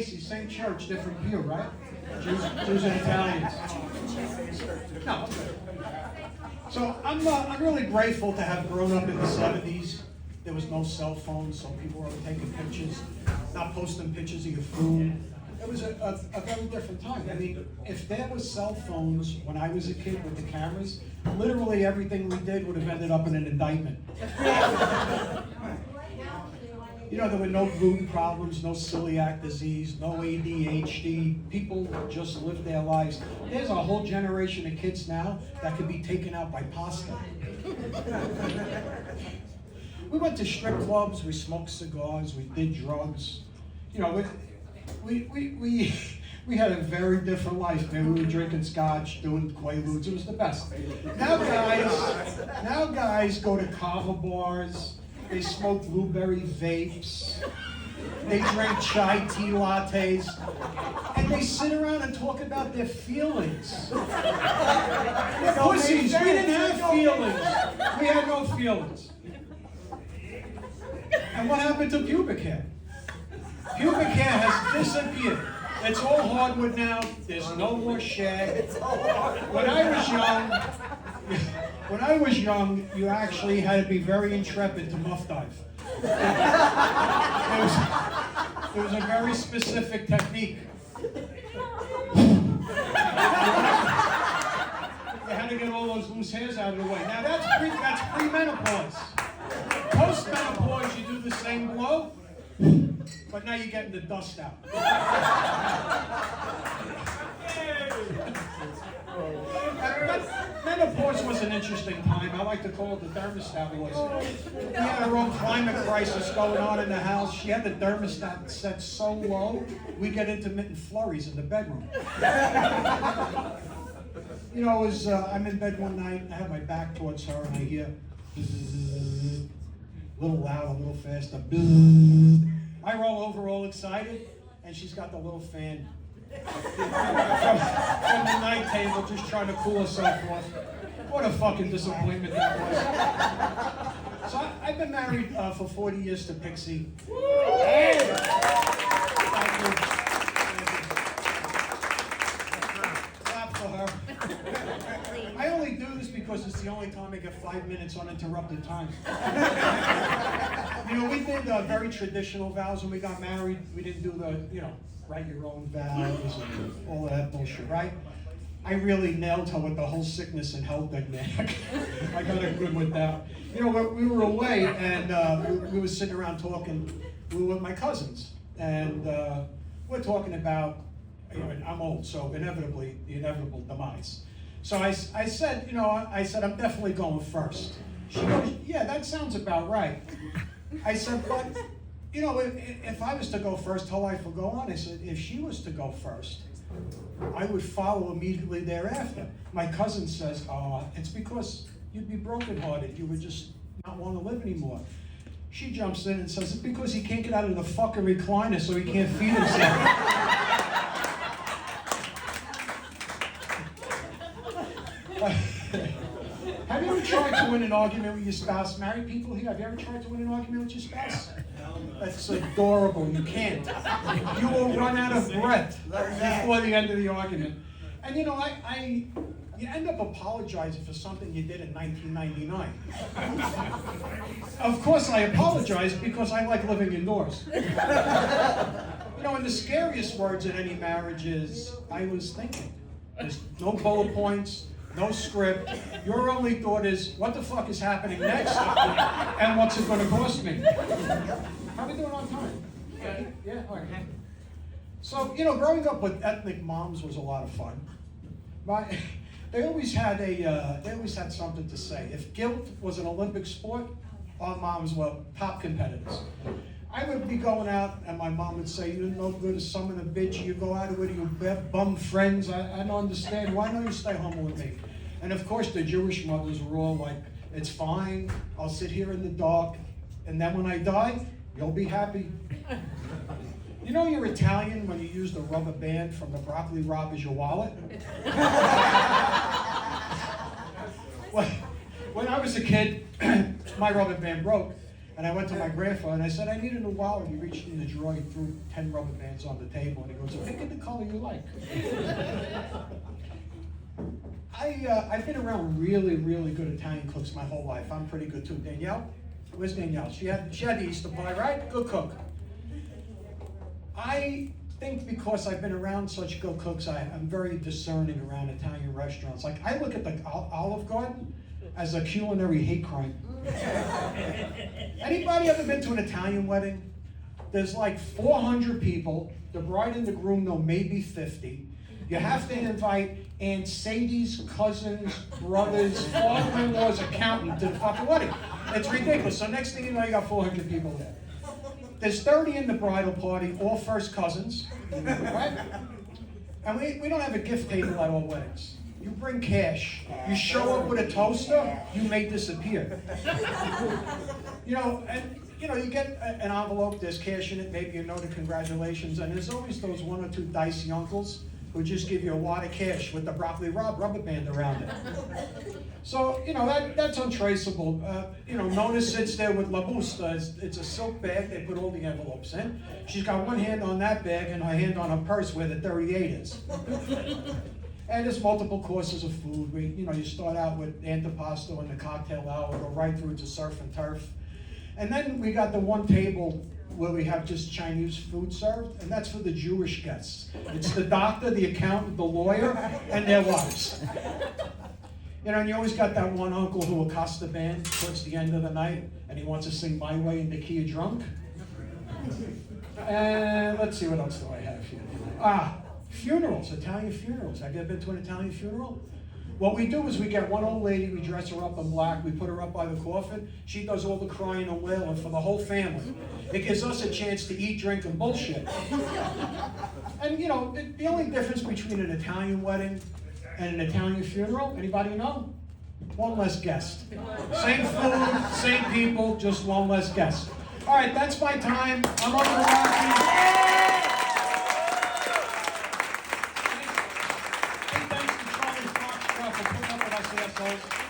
Casey, same church, different view, right? Jews and Italians. No. So I'm really grateful to have grown up in the 70s. There was no cell phones, so people were taking pictures, not posting pictures of your food. It was a very different time. I mean, if there was cell phones when I was a kid with the cameras, literally everything we did would have ended up in an indictment. You know, there were no gluten problems, no celiac disease, no ADHD. People just lived their lives. There's a whole generation of kids now that could be taken out by pasta. We went to strip clubs, we smoked cigars, we did drugs. You know, we had a very different life, man. We were drinking scotch, doing quaaludes. It was the best. Now guys go to kava bars, they smoke blueberry vapes, they drink chai tea lattes, and they sit around and talk about their feelings. They're pussies. We didn't have feelings. We had no feelings. And what happened to pubic hair? Pubic hair has disappeared. It's all hardwood now. There's no more shag. When I was young, you actually had to be very intrepid to muff dive. It was a very specific technique. You had to get all those loose hairs out of the way. Now that's pre-menopause. Post-menopause, you do the same blow, but now you're getting the dust out. Menopause was an interesting time. I like to call it the thermostat was. We had our own climate crisis going on in the house. She had the thermostat set so low, we get intermittent flurries in the bedroom. You know, I'm in bed one night, I have my back towards her, and I hear bzzz, a little loud, a little faster. Bzzz. I roll over all excited, and she's got the little fan from the night table just trying to cool herself off. What a fucking disappointment that was. So I've been married for 40 years to Pixie. Thank you. Clap for her. I only do this because it's the only time I get 5 minutes uninterrupted time. You know, we did very traditional vows when we got married. We didn't do the, write your own vows and all that bullshit, right? I really nailed her with the whole sickness and health thing, man. I got her good with that. You know, we were away and we were sitting around talking. We were with my cousins, and we're talking about, I'm old, so inevitably, the inevitable demise. So I said, I'm definitely going first. She goes, yeah, that sounds about right. I said, but, if I was to go first, her life would go on. I said, if she was to go first, I would follow immediately thereafter. My cousin says, it's because you'd be brokenhearted. You would just not want to live anymore. She jumps in and says, it's because he can't get out of the fucking recliner so he can't feed himself. Have you ever tried to win an argument with your spouse? Married people here, have you ever tried to win an argument with your spouse? That's adorable. You can't. You will run out of breath before the end of the argument. And you end up apologizing for something you did in 1999. Of course I apologize because I like living indoors. And the scariest words in any marriage is, I was thinking. There's no bullet points. No script. Your only thought is, what the fuck is happening next? And what's it going to cost me? How are we doing on time? Yeah? All right. So, growing up with ethnic moms was a lot of fun. They always had something to say. If guilt was an Olympic sport, our moms were top competitors. I would be going out, and my mom would say, you're no good as some of the bitch. You go out with your bum friends. I don't understand. Why don't you stay home with me? And of course, the Jewish mothers were all like, it's fine. I'll sit here in the dark. And then when I die, you'll be happy. You know you're Italian when you use the rubber band from the broccoli rob as your wallet? When I was a kid, my rubber band broke. And I went to my grandfather and I said, I need a new wallet. He reached in the drawer, he threw 10 rubber bands on the table, and he goes, pick it the color you like. I've been around really, really good Italian cooks my whole life. I'm pretty good too. Danielle? Where's Danielle? She had the Easter pie, right? Good cook. I think because I've been around such good cooks, I'm very discerning around Italian restaurants. Like, I look at the Olive Garden as a culinary hate crime. Anybody ever been to an Italian wedding? There's like 400 people. The bride and the groom know maybe 50. You have to invite Aunt Sadie's cousins, brothers, father-in-law's accountant to the fucking wedding. It's ridiculous. So next thing you know, you got 400 people there. There's 30 in the bridal party, all first cousins, right? And we don't have a gift table at all weddings. You bring cash. You show up with a toaster, you may disappear. You get an envelope, there's cash in it, maybe a note of congratulations, and there's always those one or two dicey uncles who just give you a wad of cash with the broccoli rubber band around it. So, that's untraceable. Nona sits there with La Busta. It's a silk bag. They put all the envelopes in. She's got one hand on that bag and her hand on her purse where the 38 is. And there's multiple courses of food. You start out with antipasto and the cocktail hour, go right through to surf and turf. And then we got the one table where we have just Chinese food served, and that's for the Jewish guests. It's the doctor, the accountant, the lawyer, and their wives. And you always got that one uncle who accosts the band towards the end of the night, and he wants to sing My Way in the Key of Drunk. And let's see, what else do I have here? Funerals, Italian funerals. Have you ever been to an Italian funeral? What we do is we get one old lady, we dress her up in black, we put her up by the coffin. She does all the crying and wailing for the whole family. It gives us a chance to eat, drink, and bullshit. And the only difference between an Italian wedding and an Italian funeral, anybody know? One less guest. Same food, same people, just one less guest. All right, that's my time. I'm over the Rockies. Thanks to Charlie Fox for putting up with us assholes.